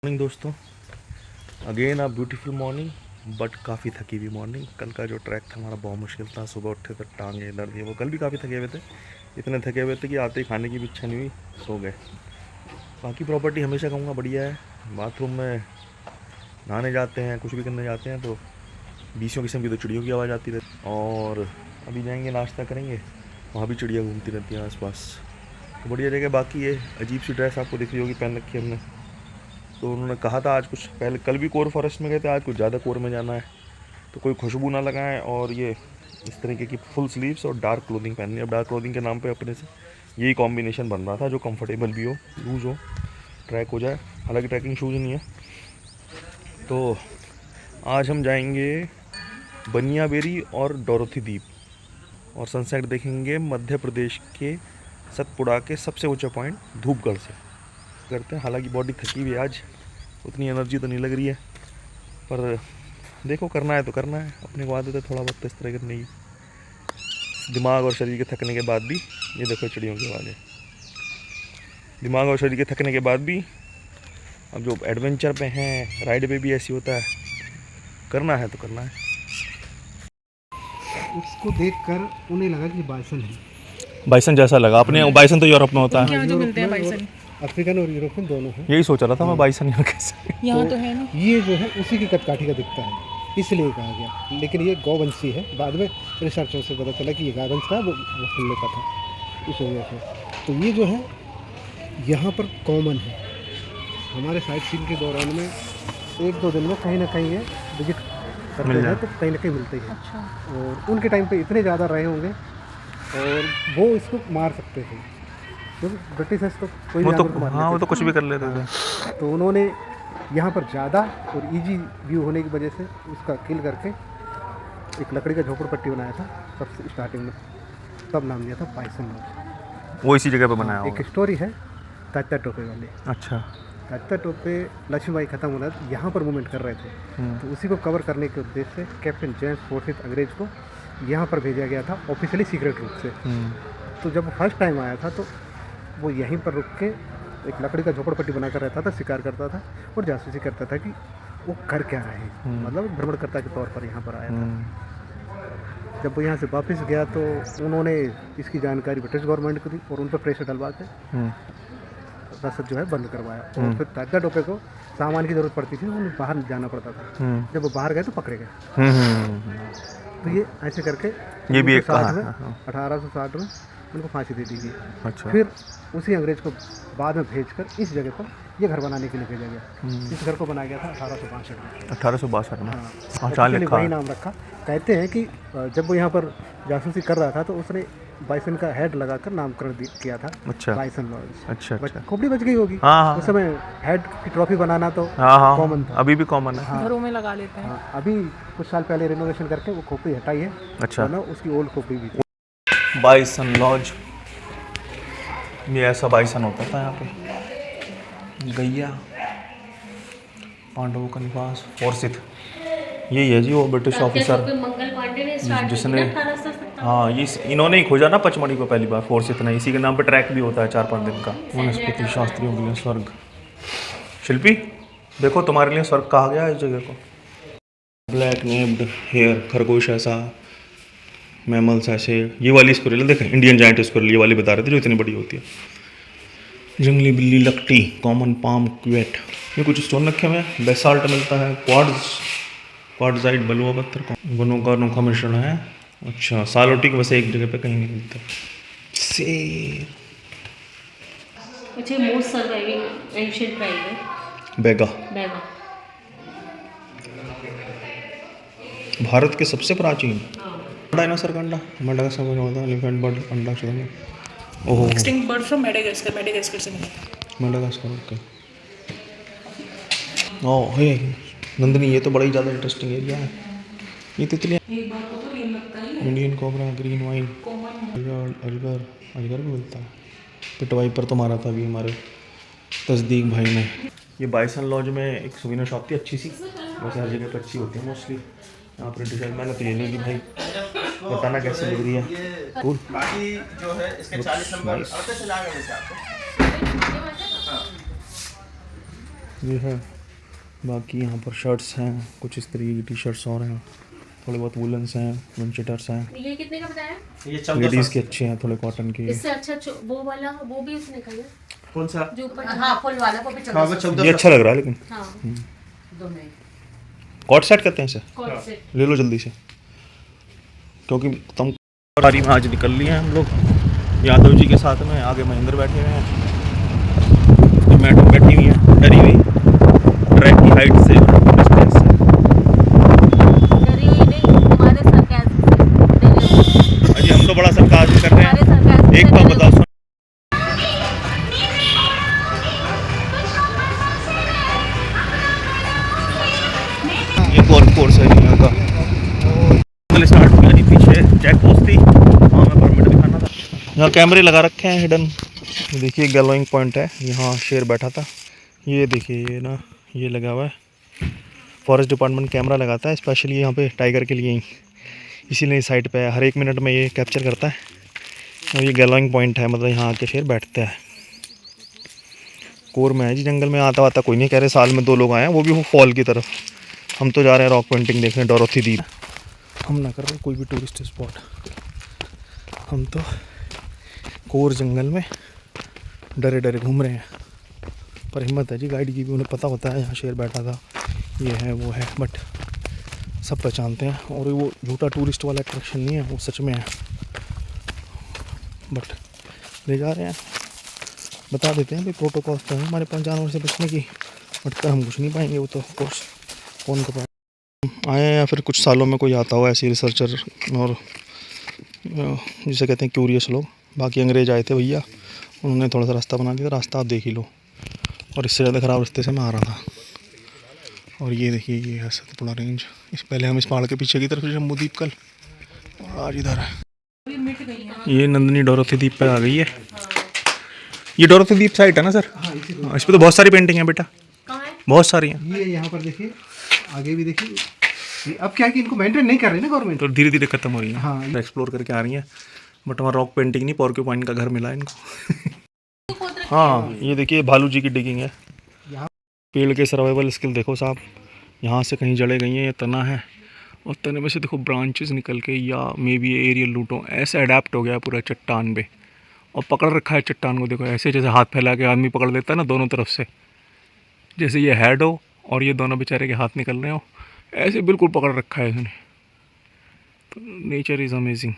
Morning दोस्तों, again a beautiful morning but काफ़ी थकी हुई मॉर्निंग। कल का जो ट्रैक था हमारा बहुत मुश्किल था। सुबह उठे तो टांगे दर्द है। वो कल भी काफ़ी थके हुए थे, इतने थके हुए थे कि आते ही खाने की भी इच्छा नहीं हुई, सो गए। बाकी प्रॉपर्टी हमेशा कहूँगा बढ़िया है। बाथरूम में नहाने जाते हैं, कुछ भी करने जाते हैं तो बीसियों किस्म की तो चिड़ियों की आवाज़ आती रहती। और अभी जाएंगे नाश्ता करेंगे, वहाँ भी चिड़िया घूमती रहती हैं आसपास, तो बढ़िया जगह। बाकी ये अजीब सी ड्रेस आपको दिख रही होगी पहन रखी है हमने, तो उन्होंने कहा था आज कुछ पहले, कल भी कोर फॉरेस्ट में गए थे, आज कुछ ज़्यादा कोर में जाना है तो कोई खुशबू ना लगाएं। और ये इस तरीके की फुल स्लीव्स और डार्क क्लोथिंग पहननी है। अब डार्क क्लोथिंग के नाम पे अपने से यही कॉम्बिनेशन बन रहा था जो कंफर्टेबल भी हो, लूज़ हो, ट्रैक हो जाए। हालांकि ट्रैकिंग शूज़ नहीं है। तो आज हम जाएंगे बनियाबेरी और डोरोथी द्वीप और सनसेट देखेंगे मध्य प्रदेश के सतपुड़ा के सबसे ऊंचा पॉइंट धूपगढ़ से करते हैं। हालांकि बॉडी थकी हुई है आज, उतनी एनर्जी तो नहीं लग रही है, पर देखो करना है तो करना है। अपने को आदत है थोड़ा बहुत इस तरह करने की, दिमाग और शरीर के थकने के बाद भी। ये देखो चिड़ियों की आवाज़ है। दिमाग और शरीर के थकने के बाद भी अब जो एडवेंचर पे हैं, राइड पे भी ऐसी होता है, करना है तो करना है। उसको देखकर उन्हें लगा कि बाइसन है। बाइसन जैसा लगा अपने, बाइसन तो यूरोप में होता है। यहाँ जो मिलते हैं बाइसन, अफ्रीकन और यूरोपियन दोनों हैं। यही सोच रहा था मैं, बाइसन यहाँ कैसे। यहाँ तो है ना। ये जो है उसी की कदकाठी का दिखता है, इसलिए कहा गया। लेकिन ये गौवंशी है। बाद में रिसर्चों से पता चला कि ये गायवंश था, वो फुल्ले का था, इस वजह से। तो ये जो है यहाँ पर कॉमन है। हमारे साइट सीन के दौरान में एक दो दिन में कहीं ना कहीं ये विजिट करते हैं तो कहीं ना कहीं मिलते ही हैं। अच्छा। और उनके टाइम पे इतने ज़्यादा रहे होंगे और वो इसको मार सकते थे, क्योंकि ब्रिटिशर्स तो कोई वो तो जानवर को मार हाँ, वो लेते तो कुछ भी कर लेते थे। थे। तो उन्होंने यहाँ पर ज़्यादा और इजी व्यू होने की वजह से उसका किल करके एक लकड़ी का झोपड़पट्टी बनाया था सबसे स्टार्टिंग में, तब नाम दिया था बाइसन लॉज। वो इसी जगह पे बनाया एक होगा। स्टोरी है तात्या टोपे वाली। अच्छा। तात्या टोपे लक्ष्मीबाई खत्म होना यहाँ पर मूवमेंट कर रहे थे, तो उसी को कवर करने के उद्देश्य से कैप्टन जेम्स फोर्सिथ अंग्रेज को यहाँ पर भेजा गया था ऑफिशियली सीक्रेट रूप से। तो जब वो फर्स्ट टाइम आया था तो वो यहीं पर रुक के एक लकड़ी का झोपड़पट्टी बनाकर रहता था, शिकार करता था और जासूसी करता था कि वो कर क्या रहे हैं। मतलब भ्रमणकर्ता के तौर पर यहाँ पर आया था। जब वो यहाँ से वापस गया तो उन्होंने इसकी जानकारी ब्रिटिश गवर्नमेंट को दी और उन पर प्रेशर डलवा के रसद जो है बंद करवाया। और फिर तात्या टोपे को सामान की जरूरत पड़ती थी, उन्हें बाहर जाना पड़ता था। जब वो बाहर गए तो पकड़े गए। तो ये ऐसे करके ये भी एक 1860 में उनको फांसी दे दी गई। अच्छा। फिर उसी अंग्रेज को बाद में भेजकर इस जगह पर ये घर बनाने के लिए भेजा गया। इस घर को बनाया गया था 1862 में। 1862 में। हाँ, चाल लिखा वही नाम रखा। कहते हैं कि जब वो यहाँ पर जासूसी कर रहा था तो उसने बाइसन का हेड लगाकर नामकरण किया था। अच्छा। Bison lodge. अच्छा अच्छा। खोपड़ी बच गई होगी। हाँ। उस समय हेड की ट्रॉफी बनाना तो हाँ कॉमन था। अभी भी कॉमन है। घरों में लगा लेते हैं। हाँ, अभी कुछ साल पहले रिनोवेशन करके वो खोपड़ी हटाई है। अच्छा। ना उसकी ओल्ड खोपड़ी भी थी। बाइसन लॉज, ये ऐसा बाइसन होता था यहाँ पे। गैया, पांडवों का निवास, फोर्सिथ, यही है जी वो ब्रिटिश ऑफिसर जिसने, हाँ ये इन्होंने ही खोजा ना पचमढ़ी को पहली बार, फोर्सिथ ने। इसी के नाम पे ट्रैक भी होता है 4-5 दिन का। वनस्पति शास्त्रियों के लिए स्वर्ग। शिल्पी देखो, तुम्हारे लिए स्वर्ग कहा गया है इस जगह को। ब्लैक नेम्ड हेयर, खरगोश ऐसा, मैमल्स ऐसे। ये वाली स्क्विरल देखें, इंडियन जायंट स्क्विरल, ये वाली बता रहे थे जो इतनी बड़ी होती है। जंगली बिल्ली, लकटी, कॉमन पाम, क्वेट, ये कुछ स्टोन रखे हुए हैं। बेसाल्ट मिलता है, क्वार्ट्जाइट, बलुआ पत्थर, गुणों का अनोखा मिश्रण है। अच्छा, सालोटिक वैसे एक जगह पे कहीं नहीं मिलता। सेब, which is most surviving ancient tribe है। बेगा, बेगा। भारत के सबसे प्राचीन डायनासोर का अंडा, मेडागास्कर में होता है। एलिफेंट बर्ड अंडा चुन, ओहो, extinct bird from Madagascar, Madagascar से मिला। Madagascar, okay. ओह है नंदनी, ये तो बड़ा ही ज़्यादा इंटरेस्टिंग एरिया है। ये तितलियाँ, इंडियन कोबरा, ग्रीन वाइन, अजगर, अजगर भी मिलता है। पिट वाइपर तो मारा था अभी हमारे तस्दीक भाई ने। ये बाइसन लॉज में एक सुविनर शॉप थी अच्छी सी, वैसे हर जगह पर अच्छी होती है मोस्टली। यहाँ पर डिजाइन मैंने तो ये नहीं ली भाई, बताना कैसे लग रही है। कूल। बाकी जो है इसके 40 नंबर nice. आते चला गया जैसे आपको। ये है। बाकी यहाँ पर शर्ट्स हैं, कुछ इस तरीके की टी शर्ट्स और हैं, थोड़े बहुत वुलन्स हैं, विंचेटर्स हैं। ये कितने का बताया? ये 1400 लेडीज़ के अच्छे हैं, थोड़े कॉटन के। इससे अच्छा वो वाला वो भी उसने कहा कौन सा? जो ऊपर हाँ फुल वाला वो भी हाँ वो 1400 ये अच्छा लग रहा है लेकिन। हाँ दोनों कॉट सेट करते हैं इसे, कौन से ले लो जल्दी से, क्योंकि तुम गाड़ी में आज निकल लिए हैं हम लोग यादव जी के साथ में। आगे महेंद्र बैठे हुए हैं, मैडम बैठी हुई है डरी हुई ट्रैक की हाइट से, डिस्टेंस से। डरी हुई नहीं तुम्हारे सरकाज़म से डरी हुई अजी हम तो बड़ा सरकाज़म कर रहे तुम्हारे हैं। सरकाज़म एक बात बताओ, सुन, ये गोल्फ कोर्स है यहाँ का। स्टार्ट हो गया जी, पीछे चेक पोस्ट थी, वहाँ मैं परमिट दिखाना था। यहाँ कैमरे लगा रखे हैं हिडन। ये देखिए गैलोइंग पॉइंट है, यहाँ शेर बैठा था। ये देखिए ये ना, ये लगा हुआ है, फॉरेस्ट डिपार्टमेंट कैमरा लगाता है स्पेशली यहाँ पे टाइगर के लिए ही, इसीलिए इस साइड पे है। हर 1 मिनट में ये कैप्चर करता है। और ये गैलोइंग पॉइंट है, मतलब यहाँ आके शेर बैठते हैं। कोर में है जी, जंगल में आता वाता कोई नहीं, कह रहे साल में 2 लोग आए हैं, वो भी वो फॉल की तरफ। हम तो जा रहे हैं रॉक पेंटिंग देखने, डोरोथी द्वीप। हम ना कर रहे कोई भी टूरिस्ट स्पॉट, हम तो कोर जंगल में डरे डरे घूम रहे हैं। पर हिम्मत है जी गाइड की भी, उन्हें पता होता है यहाँ शेर बैठा था, ये है वो है, बट सब पहचानते हैं। और वो झूठा टूरिस्ट वाला अट्रैक्शन नहीं है, वो सच में है। बट ले जा रहे हैं, बता देते हैं भाई प्रोटोकॉल्स तो हैं हमारे पास जानवर से बचने की, बट कर हम कुछ नहीं पाएंगे, वो तो ऑफकोर्स कौन कर पाए। आए हैं या फिर कुछ सालों में कोई आता हुआ ऐसे रिसर्चर और जिसे कहते हैं क्यूरियस लोग। बाकी अंग्रेज आए थे भैया, उन्होंने थोड़ा सा रास्ता बना दिया, रास्ता आप देख ही लो। और इससे ज़्यादा ख़राब रास्ते से मैं आ रहा था। और ये देखिए ये है सतपुड़ा रेंज। इस पहले हम इस पहाड़ के पीछे की तरफ जम्मू द्वीप कल, और आज इधर है। ये नंदनी डोरोथी द्वीप पे आ गई है। ये डोरोथी द्वीप साइट है ना सर? हाँ इसी को। इस पर तो बहुत सारी पेंटिंग है बेटा, कहाँ है? बहुत सारी हैं। ये यहाँ पर देखिए, आगे भी देखिए। ये अब क्या है कि इनको मेंटेन नहीं कर रही ना गवर्नमेंट। तो धीरे धीरे खत्म हो रही है। हाँ। एक्सप्लोर करके आ रही हैं, बट वहाँ रॉक पेंटिंग नहीं, पॉर्क्यूपाइन का घर मिला है इनको। हाँ ये देखिए भालू जी की डिगिंग है। पेड़ के सर्वाइवल स्किल देखो साहब, यहाँ से कहीं जड़े गई हैं, ये तना है और तने में से देखो ब्रांचेस निकल के, या मे बी एरियल लूटो ऐसे अडेप्ट हो गया पूरा चट्टान पे, और पकड़ रखा है चट्टान को। देखो ऐसे जैसे हाथ फैला के आदमी पकड़ लेता है ना दोनों तरफ से, जैसे ये हेड हो और ये दोनों बेचारे के हाथ निकल रहे हो, ऐसे बिल्कुल पकड़ रखा है इसने। तो नेचर इज़ अमेजिंग।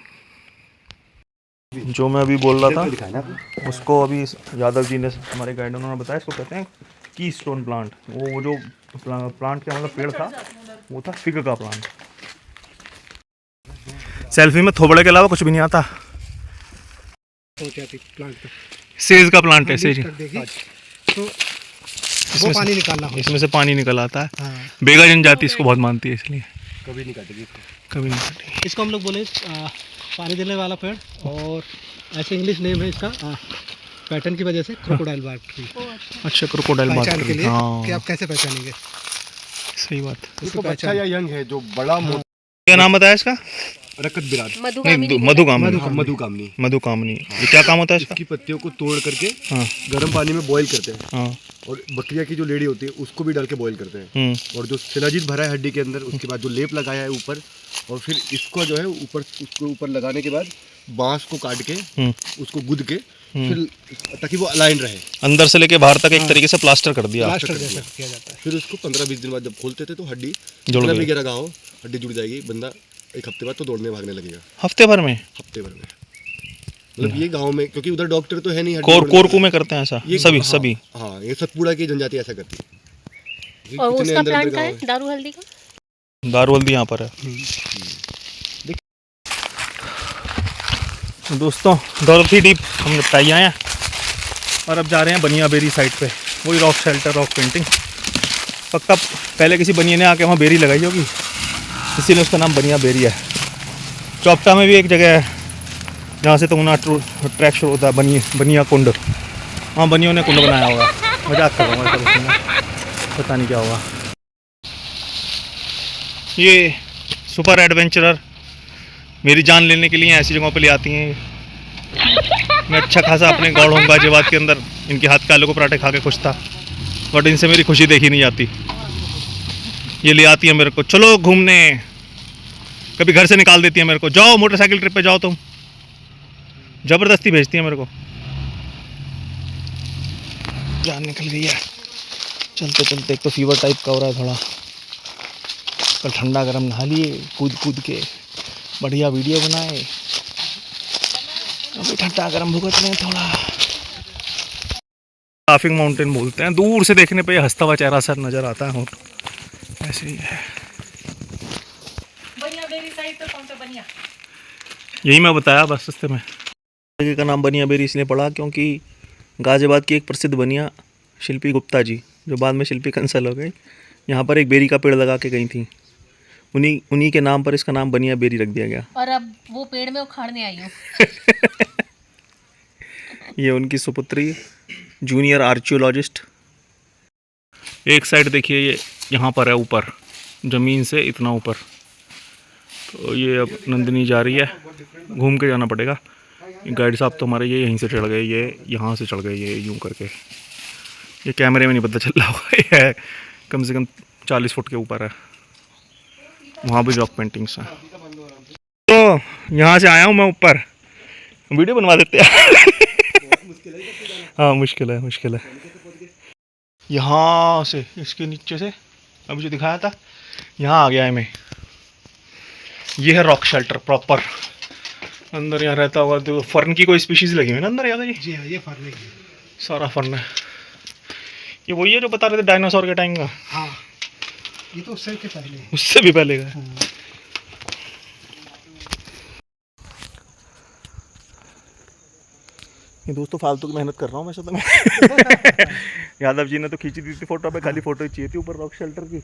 जो मैं अभी बोल रहा था उसको अभी यादव जी ने, हमारे गाइड, उन्होंने बताया इसको कहते हैं की स्टोन प्लांट। वो जो प्लांट का मतलब पेड़ था वो था फिग का प्लांट। सेल्फी में थोबड़े के अलावा कुछ भी नहीं आता। सेज का प्लांट है, सेज। तो वो पानी निकालना हो, इसमें से पानी निकल आता है। हाँ। बेगा जनजाति इसको बहुत मानती है, इसलिए कभी नहीं काटेगी। कभी नहीं काटेगी। इसको हम लोग बोले पानी देने वाला पेड़, और ऐसे इंग्लिश नेम है इसका पैटर्न की वजह से क्रोकोडाइल बार्क ट्री। अच्छा क्रोकोडाइल बात पहचान के लिए हाँ कि आप कैसे पहचानेंगे सही बात। इसको पहचान। या यंग है जो बड़ा क्या नाम बताया इसका? रकत बिराद नहीं मधुकामनी। मधुकामनी। मधुकामनी, ये क्या काम होता है इसका? इसकी पत्तियों को तोड़ करके हाँ गर्म पानी में बॉईल करते हैं, हाँ। और बकरिया की जो लेडी होती है उसको भी डाल के बॉईल करते हैं, और जो शिलाजीत भरा है हड्डी के अंदर, उसके बाद जो लेप लगाया है ऊपर, और फिर इसको जो है ऊपर, उसको ऊपर लगाने के बाद बांस को काट के उसको गुद के, फिर ताकि वो अलाइन रहे, अंदर से लेके बाहर तक एक तरीके से प्लास्टर कर दिया। प्लास्टर जैसा किया जाता है। फिर उसको 15-20 दिन बाद जब खोलते थे तो हड्डी जुड़ गई। भी गिरा गाँव, हड्डी जुड़ जाएगी, बंदा 1 हफ्ते बाद तो दौड़ने भागने लगेगा। हफ्ते भर में? हफ्ते भर में, मतलब ये गांव में, क्योंकि उधर डॉक्टर तो है नहीं। कोरकू में करते हैं ऐसा सभी हाँ, सभी। हाँ ये सतपुड़ा की जनजाति ऐसा करती है। और कितने उसका अंदर प्लांट अंदर का गाँव है दारू हल्दी का। दारू हल्दी यहाँ पर है। दोस्तों डोरोथी द्वीप हम निपटाई आए हैं, और अब जा रहे हैं बनिया बेरी साइड पे, वही रॉक शेल्टर, रॉक पेंटिंग। पक्का पहले किसी बनिया ने आके वहाँ बेरी लगाई होगी, इसीलिए उसका नाम बनिया बेरी है। चौपटा में भी एक जगह है जहाँ से तुंगना ट्रैक शुरू होता है, बनिया कुंड। वहाँ बनियों ने कुंड बनाया होगा। मजाक कर रहा हूँ, पता नहीं क्या होगा। ये सुपर एडवेंचरर मेरी जान लेने के लिए ऐसी जगहों पे ले आती हैं। मैं अच्छा खासा अपने गौड़ गाजियाबाद के अंदर इनके हाथ के आलू को पराठे खा के खुश था। बट इनसे मेरी खुशी देखी नहीं जाती। ये ले आती है मेरे को, चलो घूमने, कभी घर से निकाल देती है मेरे को, जाओ मोटरसाइकिल ट्रिप पे जाओ तुम, ज़बरदस्ती भेजती है मेरे को। जान निकल गई है। चलते चलते एक तो फीवर टाइप का हो रहा है थोड़ा, कल ठंडा गर्म नहा लिए कूद कूद के, बढ़िया वीडियो बनाए, अभी ठंडा गर्म भुगत रहे हैं थोड़ा। लाफिंग माउंटेन बोलते हैं, दूर से देखने पे हंसता हुआ चेहरा सा नज़र आता है, ऐसे ही है। बनिया बेरी साइड पे कौन सा बनिया? यही मैं बताया बस रास्ते में। जगह का नाम बनिया बेरी इसलिए पड़ा क्योंकि गाजियाबाद की एक प्रसिद्ध बनिया शिल्पी गुप्ता जी, जो बाद में शिल्पी कंसल हो गई, यहाँ पर एक बेरी का पेड़ लगा के गई थी। उन्हीं के नाम पर इसका नाम बनिया बेरी रख दिया गया। और अब वो पेड़ में उखाड़ने आई हूँ। ये उनकी सुपुत्री, जूनियर आर्कियोलॉजिस्ट। एक साइड देखिए, ये यहाँ पर है ऊपर, ज़मीन से इतना ऊपर। तो ये अब नंदिनी जा रही है, घूम के जाना पड़ेगा। गाइड साहब तो हमारे ये यहीं से चढ़ गए, ये यहाँ से चढ़ गए, ये यूं करके। ये कैमरे में नहीं पता चल रहा होगा, ये है कम से कम 40 फुट के ऊपर है। वहाँ भी रॉक पेंटिंग्स हैं। तो यहाँ से आया हूँ मैं ऊपर, वीडियो बनवा देते हैं। हाँ मुश्किल है। यहाँ से, इसके नीचे से अभी जो दिखाया था, यहाँ आ गया है मैं। ये है रॉक शेल्टर प्रॉपर। अंदर यहाँ रहता होगा तो फर्न की कोई स्पीशीज लगी हुई है ना अंदर, याद है जी हाँ, ये फर्न है, सारा फर्न है। ये वही है जो बता रहे थे डायनासोर के टाइम का? हाँ, ये तो उससे के पहले है। उससे भी पहले का। ये दोस्तों फालतू की मेहनत कर रहा हूँ वैसे तो मैं। यादव जी ने तो खींची दी थी फोटो पे, खाली फोटो ही चाहिए थी ऊपर रॉक शेल्टर की।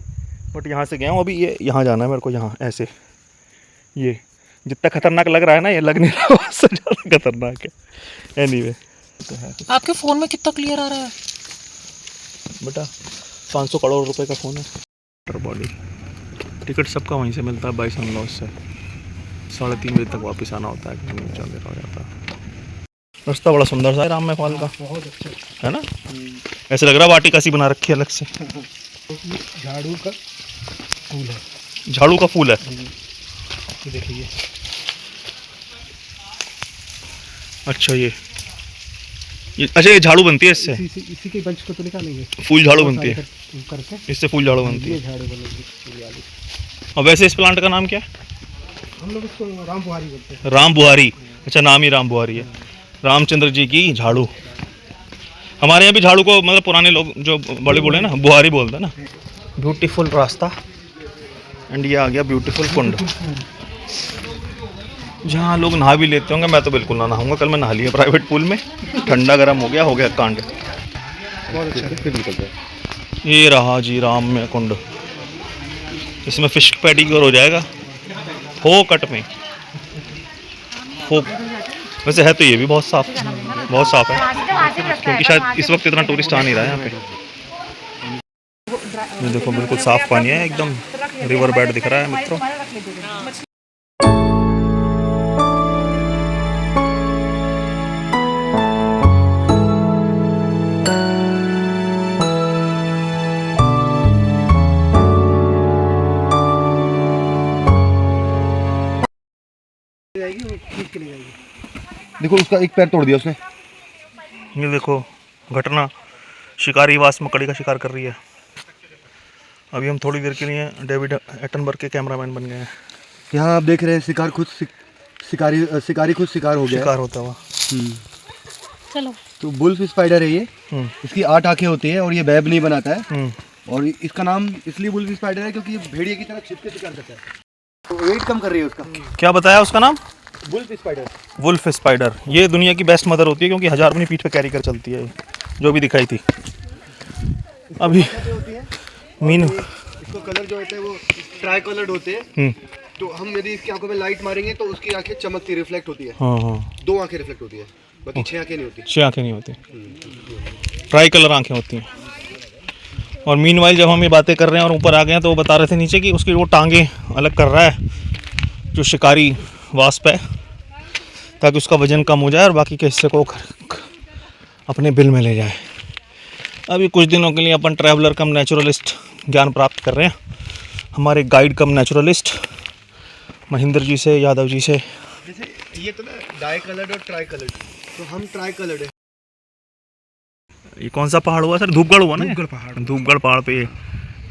बट यहाँ से गया हूँ अभी, ये यहाँ जाना है मेरे को, यहाँ ऐसे। ये जितना खतरनाक लग रहा है ना, ये लग नहीं रहा, उससे ज़्यादा खतरनाक है। एनीवे तो है। आपके फोन में कितना क्लियर आ रहा है बेटा? 500 करोड़ रुपए का फ़ोन है। वाटर बॉडी टिकट सबका वहीं से मिलता है, 22 अनलॉस से। 3:30 बजे तक वापस आना होता है, नीचे अंधेरा हो जाता है। रास्ता बड़ा सुंदर सा है राम महल का, बहुत अच्छा है ना? ऐसे लग रहा है वाटिका सी बना रखी है अलग से। झाड़ू का फूल है, झाड़ू का फूल है, ये देखिए। अच्छा ये अच्छा, ये झाड़ू बनती है इससे? इसी के बंच को तो निकालेंगे, फूल झाड़ू बनती है करके इससे, फूल झाड़ू बनती ये है। झाड़ू बनेगी। और वैसे इस प्लांट का नाम क्या है? हम लोग इसको राम बुहारी बोलते हैं। राम बुहारी। अच्छा, नाम ही राम बुहारी है। रामचंद्र जी की झाड़ू। हमारे यहाँ भी झाड़ू को मतलब पुराने लोग जो बड़े बूढ़े ना, बुहारी बोलते हैं ना। ब्यूटीफुल रास्ता, एंड ये आ गया ब्यूटीफुल कुंड, जहाँ लोग नहा भी लेते होंगे। मैं तो बिल्कुल ना नहाऊंगा, कल मैं नहा लिया प्राइवेट पूल में, ठंडा गर्म हो गया कांड। बहुत अच्छा फिर निकलते हैं। ये रहा जी राम में कुंड, इसमें फिश पेडिक्योर हो जाएगा हो कट में हो। वैसे है तो ये भी बहुत साफ है, क्योंकि शायद इस वक्त इतना टूरिस्ट आ नहीं रहा है यहाँ पे। ये देखो बिल्कुल साफ पानी है, एकदम रिवर बेड दिख रहा है मित्रों। देखो उसका एक पैर तोड़ दिया उसने। ये देखो घटना, शिकारी वास मकड़ी का शिकार कर रही है। अभी हम थोड़ी देर के लिए डेविड एटनबर्ग के कैमरामैन बन गए हैं। यहाँ आप देख रहे हैं शिकारी खुद शिकार हो गया। शिकार होता हुआ। चलो। तो बुल्फ स्पाइडर है ये। इसकी 8 आंखें होती है और ये वेब नहीं बनाता है। और इसका नाम इसलिए बुल्फ स्पाइडर है क्योंकि ये भेड़िए की तरह छिप के शिकार करता है। तो वेट कम कर रही है उसका। क्या बताया उसका नाम? Wolf spider. Wolf spider. ये दुनिया की बेस्ट मदर होती है क्योंकि 1000 अपनी पीठ पे कैरी कर चलती है, जो भी दिखाई थी अभी। मीन इसको कलर जो होते हैं वो ट्राई कलर्ड होते हैं। तो हम यदि इसकी आंखों में लाइट मारेंगे तो उसकी आंखें चमकती रिफ्लेक्ट होती है। हाँ 2 आंखें रिफ्लेक्ट होती है, बाकी 6 आंखें नहीं होती। 6 आंखें नहीं होती, ट्राई कलर आंखें होती हैं। और मीनवाइल जब हम ये बातें कर रहे हैं और ऊपर आ गए हैं, तो वो बता रहे थे नीचे कि उसकी वो टांगें अलग कर रहा है जो शिकारी वास्प है, ताकि उसका वजन कम हो जाए और बाकी के हिस्से को अपने बिल में ले जाए। अभी कुछ दिनों के लिए अपन ट्रैवलर कम नेचुरलिस्ट ज्ञान प्राप्त कर रहे हैं, हमारे गाइड कम नेचुरलिस्ट महेंद्र जी से, यादव जी से। जैसे ये तो ना डाई कलर्ड और ट्राई कलर्ड, तो हम ट्राई कलर्ड है। ये कौन सा पहाड़ हुआ सर? धूपगढ़ हुआ ना? धूपगढ़ पहाड़ पे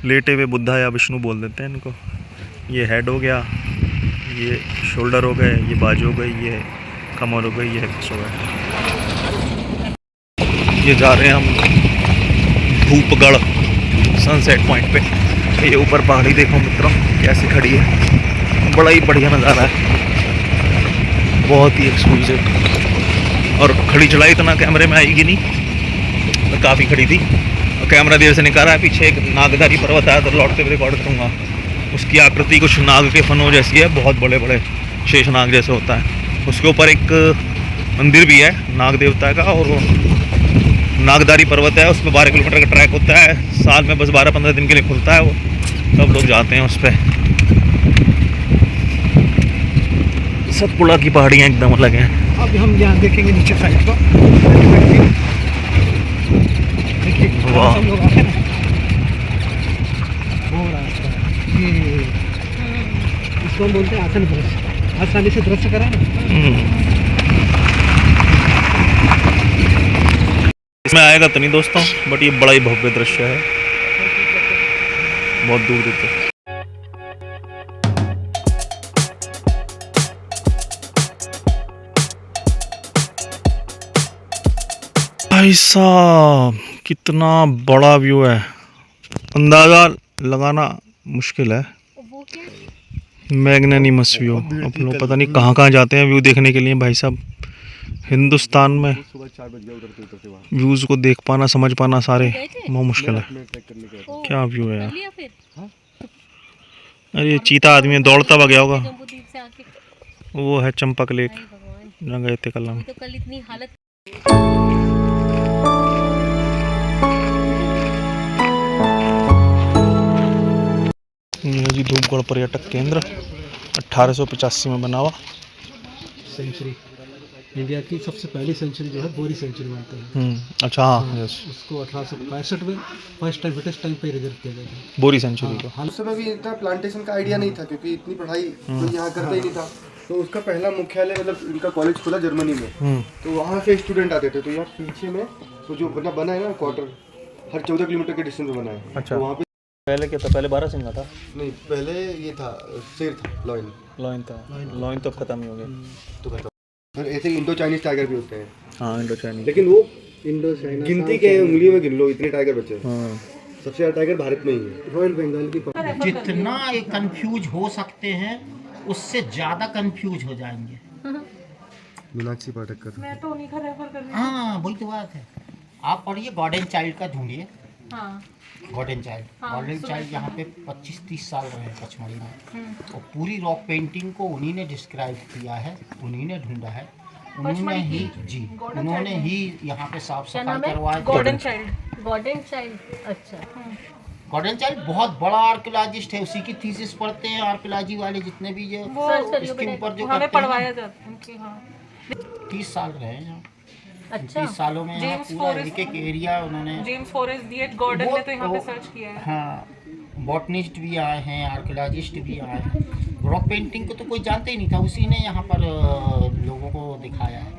लेटे हुए बुद्धा या विष्णु बोल देते हैं इनको। ये हेड हो गया, ये शोल्डर हो गए, ये बाजू हो गई, ये कमर हो गई, ये हिप्स हो गए। ये जा रहे हैं हम धूपगढ़ सनसेट पॉइंट पे। ये ऊपर पहाड़ी देखो मित्रों कैसे खड़ी है, बड़ा ही बढ़िया नज़ारा है, बहुत ही एक्सक्लूसिव। और खड़ी चढ़ाई इतना कैमरे में आएगी नहीं, तो काफ़ी खड़ी थी और कैमरा देर से निकाला है। पीछे एक नागधारी पर्वत आया, तो लौटते हुए रिकॉर्ड करूँगा। उसकी आकृति कुछ नाग के फनों जैसी है, बहुत बड़े बड़े शेषनाग जैसे होता है। उसके ऊपर एक मंदिर भी है नाग देवता का, और वो नागधारी पर्वत है, उसमें 12 किलोमीटर का ट्रैक होता है। साल में बस 12-15 दिन के लिए खुलता है वो, सब लोग जाते हैं उस पर। सतपुड़ा की पहाड़ियाँ एकदम अलग हैं। अब हम यहाँ देखेंगे नीचे साइड पर, देखिए वाह। सब लोग आ रहे हैं ना, वो रास्ता ये इसको हम बोलते हैं आसन दृश्य, आसानी से दृश्य करा ना। इसमें आएगा तो नहीं दोस्तों, बट ये बड़ा ही भव्य दृश्य है, बहुत दूर दूर तक। भाई साहब कितना बड़ा व्यू है, अंदाजा लगाना मुश्किल है। मैग्नेनिमस व्यू। अब लोग पता नहीं कहाँ कहाँ जाते हैं व्यू देखने के लिए भाई साहब। हिंदुस्तान में सुबह 4 बज गया उधर से वहाँ व्यूज़ को देख पाना, समझ पाना सारे बहुत मुश्किल है। ट्रैक करने के क्या व्यू है यार। अरे ये चीता आदमी है, दौड़ता हुआ गया होगा। वो है चंपक लेक, जहाँ गए थे कल हम। तो कल इतनी हालत ये जी धूपगढ़ पर्यटक केंद्र 1885 में बना हुआ। सेंचुरी इंडिया की सबसे पहली सेंचुरी जो है बोरी सेंचुरी मानते हैं। अच्छा हाँ, यस। उसको 1865 में फर्स्ट टाइम ब्रिटिश टाइम पे रिजर्व किया गया था। बोरी सेंचुरी को। उस समय भी इतना प्लांटेशन का आइडिया नहीं था, क्योंकि इतनी पढ़ाई कोई यहाँ करता ही नहीं था। तो उसका पहला मुख्यालय मतलब इनका कॉलेज खुला जर्मनी में, तो वहाँ से स्टूडेंट आते थे। तो यहाँ पीछे में वो जो बना है ना क्वार्टर, हर 14 किलोमीटर के डिस्टेंस में बना है। अच्छा। तो वहाँ पे पहले क्या था? पहले 12 सिंगा था। नहीं, पहले ये था शेर था, लॉयन। लॉइन था, लॉइन तो खत्म ही हो गया। तो कहता फिर ऐसे इंडो चाइनीज टाइगर भी होते हैं। हाँ, इंडो चाइनीज। लेकिन वो इंडो चाइना गिनती के उंगलियों में गिन लो इतने टाइगर बचे हैं। हाँ। सबसे ज़्यादा टाइगर भारत में ही है। रॉयल बंगाल की जितना ये कंफ्यूज हो सकते हैं उससे ज्यादा कंफ्यूज हो जाएंगे। मीनाक्षी पाठक का था। हाँ वही तो बात है। आप पढ़िए गॉड एंड चाइल्ड का ढूंढिए। हाँ गॉड एंड चाइल्ड यहाँ पे 25-30 साल रहे पचमढ़ी में, और पूरी रॉक पेंटिंग को उन्हीं ने डिस्क्राइब किया है, उन्हीं ने ढूंढा है, उन्होंने ही जी उन्होंने ही यहाँ पे साफ सफाई करवाया। गॉर्डन चाइल्ड अच्छा। गॉर्डन चाइल्ड बहुत बड़ा आर्कियोलॉजिस्ट है, उसी की थीसिस पढ़ते हैं आर्कियोलॉजी वाले जितने भी जो इसके ऊपर जो हमें करते पढ़वाया हैं। जाता है कि हाँ 30 साल रहे हैं यहाँ। अच्छा 30 सालों में यहाँ जेम्स पूरा फॉरेस्ट- एक एरिया उन्होंने। जेम्स फॉरेस्ट दिएट गॉर्डन ने तो यहाँ पे सर्च किया है। हाँ बॉटनिस्ट भी आए हैं, आर्कियोलॉजिस्ट भी आए हैं। रॉक पेंटिंग को तो कोई जानते ही नहीं था, उसी ने यहाँ पर लोगों को दिखाया है,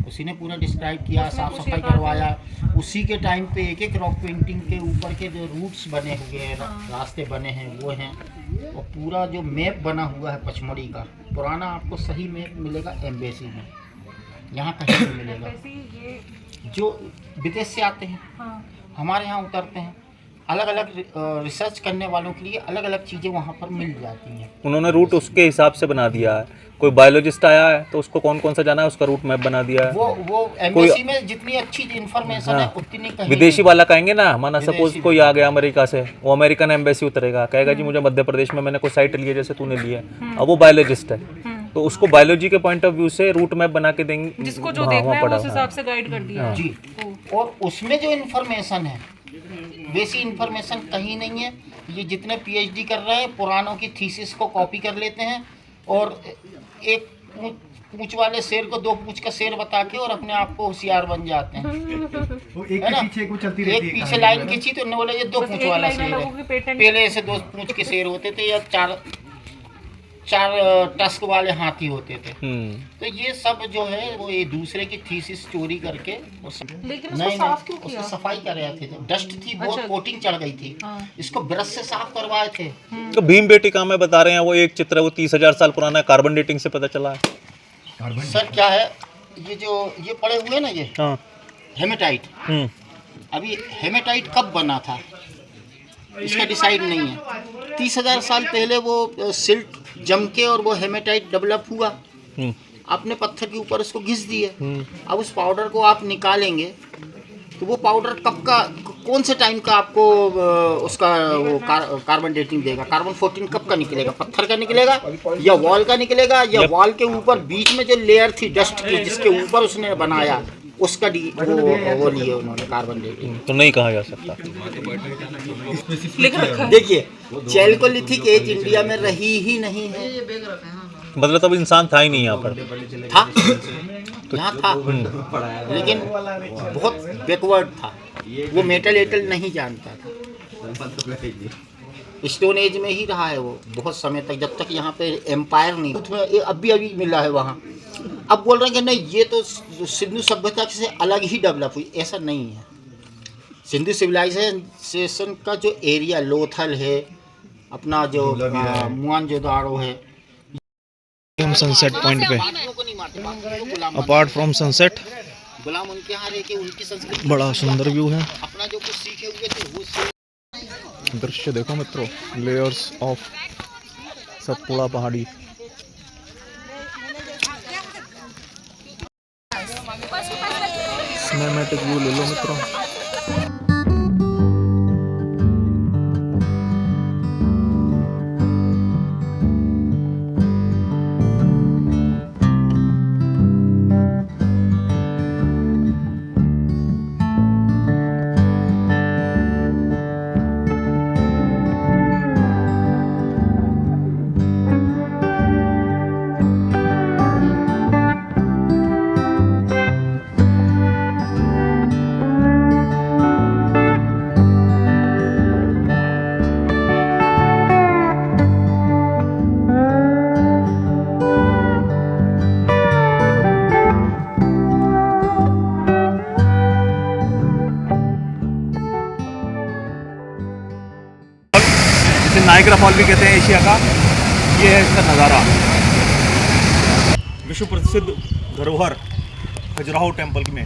उसी ने पूरा डिस्क्राइब किया, साफ सफाई करवाया। उसी के टाइम पे एक एक रॉक पेंटिंग के ऊपर के जो रूट्स बने हुए हैं, रास्ते बने हैं वो हैं, और पूरा जो मैप बना हुआ है पचमढ़ी का पुराना, आपको सही मैप मिलेगा एम्बेसी में, यहाँ कहीं नहीं मिलेगा। जो विदेश से आते हैं हमारे यहाँ उतरते हैं, अलग अलग रिसर्च करने वालों के लिए अलग अलग चीज़ें वहाँ पर मिल जाती हैं। उन्होंने रूट उसके हिसाब से बना दिया है। कोई बायोलॉजिस्ट आया है तो उसको कौन कौन सा जाना है उसका रूट मैप बना दिया है। वो एम्बेसी में जितनी अच्छी इन्फॉर्मेशन है उतनी कहीं विदेशी नहीं। वाला कहेंगे ना, माना सपोज विदेशी कोई आ गया अमेरिका से, वो अमेरिकन एम्बेसी उतरेगा, कहेगा जी मुझे मध्य प्रदेश में मैंने कोई साइट ली है जैसे तूने ली है, अब वो बायोलॉजिस्ट है तो उसको बायोलॉजी के पॉइंट ऑफ व्यू से रूट मैप बना के देंगे, जिसको जो हाँ, देखना वहाँ है पड़ा उस हिसाब से गाइड कर दिया है। जी, और उसमें जो इन्फॉर्मेशन है वैसी इन्फॉर्मेशन कहीं नहीं है। ये जितने पीएचडी कर रहे हैं पुरानों की थीसिस को कॉपी कर लेते हैं और एक पूंछ वाले शेर को दो पूंछ का शेर बता के और अपने आप को होशियार बन जाते हैं। वो एक है ना? के पीछे एक वो चलती एक रहती है पीछे कहानी लाइन में। खींची तो उन्होंने बोला ये दो बस पूंछ एक वाला लाइन में शेर लोगों की है। पेटेंट पहले ऐसे दो पूंछ के शेर होते थे या चार टस्क वाले हाथी होते थे। तो ये सब जो है वो एक दूसरे की थीसिस चोरी करके लेकिन उसको साफ क्यों किया? उसको सफाई कर रहे थे। डस्ट थी बहुत, अच्छा। कोटिंग चढ़ गई थी, हाँ। इसको ब्रश से साफ करवाए थे। तो भीम बेटिका में बता रहे हैं वो एक चित्र है, वो 30,000 साल पुराना है, कार्बन डेटिंग से पता चला है। सर क्या है ये पड़े हुए ना ये हाँ। हेमेटाइट, अभी हेमेटाइट कब बना था इसका डिसाइड नहीं है। 30,000 साल पहले वो सिल्ट जम के और वो हेमेटाइट डेवलप हुआ, आपने पत्थर के ऊपर उसको घिस दिए। अब उस पाउडर को आप निकालेंगे तो वो पाउडर कब का, कौन से टाइम का आपको उसका वो कार्बन डेटिंग देगा। कार्बन 14 कब का निकलेगा, पत्थर का निकलेगा या वॉल का निकलेगा, या वॉल के ऊपर बीच में जो लेयर थी डस्ट की जिसके ऊपर उसने बनाया उसका वो लिए उन्होंने कार्बन डेटिंग। तो नहीं कहा जा सकता। लिख रखा है। देखिए चैल्कोलिथिक एज इंडिया में रही ही नहीं है। मतलब तब इंसान था ही नहीं यहाँ पर। था यहाँ था लेकिन बहुत बैकवर्ड था, वो मेटल एटल नहीं जानता था। स्टोन एज में ही रहा है वो बहुत समय तक, जब तक यहाँ पे एम्पायर नहीं अभी मिला है वहाँ। अब बोल रहे हैं कि नहीं ये तो सिंधु सभ्यता से अलग ही डेवलप हुई, ऐसा नहीं है। सिंधु सिविलाइजेशन का जो एरिया लोथल है, अपना जो मोहनजोदाड़ो है, हम सनसेट पॉइंट पे, गुलाम अपार्ट फ्रॉम सनसेट, उनके यहाँ रह के उनकी संस्कृति बड़ा सुंदर व्यू है। अपना जो कुछ सीखे हुए थे वो दृश्य देखो मित्रों, लेयर्स ऑफ सतपुड़ा पहाड़ी। सिनेमैटिक व्यू ले लो मित्रों। इसे नायग्रा फॉल भी कहते हैं एशिया का। ये है इसका नज़ारा। विश्व प्रसिद्ध धरोहर खजुराहो टेम्पल में